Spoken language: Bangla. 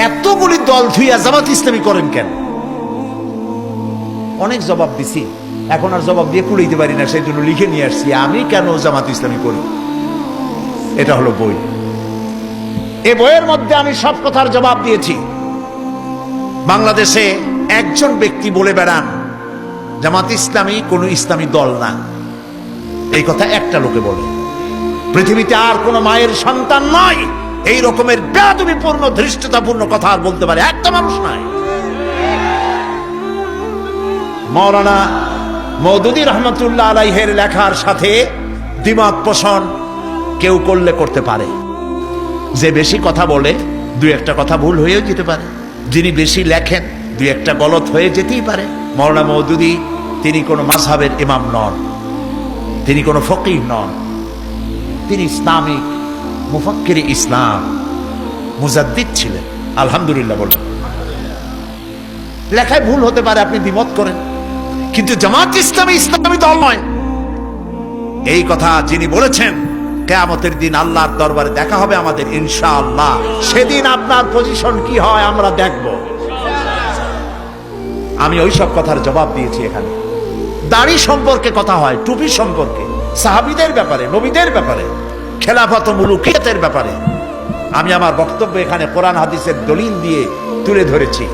এতগুলি দল ধুইয়া জামাত ইসলামী করেন কেন? অনেক জবাব দিছি, এখন আর জবাব দিয়ে কুড়াইতে পারি না, সেই জন্য লিখে নিয়ে আসছি আমি কেন জামাত ইসলামী করি। এটা হলো বই। এই বইয়ের মধ্যে আমি সব কথার জবাব দিয়েছি। বাংলাদেশে একজন ব্যক্তি বলে বেড়ান জামাত ইসলামী কোনো ইসলামী দল না, এই কথা একটা লোকে বলে। পৃথিবীতে আর কোন মায়ের সন্তান নয় এই রকমের বেয়াদবিপূর্ণ ধৃষ্টতাপূর্ণ কথা আর বলতে পারে একটা মানুষ নাই। মাওলানা মওদুদী রহমাতুল্লাহ আলাইহির লেখার সাথে দ্বিমত পোষণ কেউ করলে করতে পারে। যে বেশি কথা বলে দুই একটা কথা ভুল হয়েও যেতে পারে, যিনি বেশি লেখেন দুই একটা গলত হয়ে যেতেই পারে। মাওলানা মওদুদী তিনি কোনো মাযহাবের ইমাম নন, তিনি কোনো ফকিহ নন, তিনি ইসলামিক মুফাক্কির ইসলাম মুজাদ্দিদ ছিলেন। আলহামদুলিল্লাহ বলেন। লেখায় ভুল হতে পারে, আপনি দ্বিমত করেন, কিন্তু জামাত ইসলামী ইসলামী দল নয় এই কথা যিনি বলেছেন, কিয়ামতের দিন আল্লাহর দরবারে দেখা হবে আমাদের ইনশাআল্লাহ। সেদিন আপনার পজিশন কি হয় আমরা দেখব। আমি ওই সব কথার জবাব দিয়েছি। এখানে দাড়ি সম্পর্কে কথা হয়, টুপি সম্পর্কে, সাহাবীদের ব্যাপারে, নবীদের ব্যাপারে, খেলাফত ও মুলুকিয়াতের ব্যাপারে আমি আমার বক্তব্য এখানে কোরআন হাদিসের দলিল দিয়ে তুলে ধরেছি।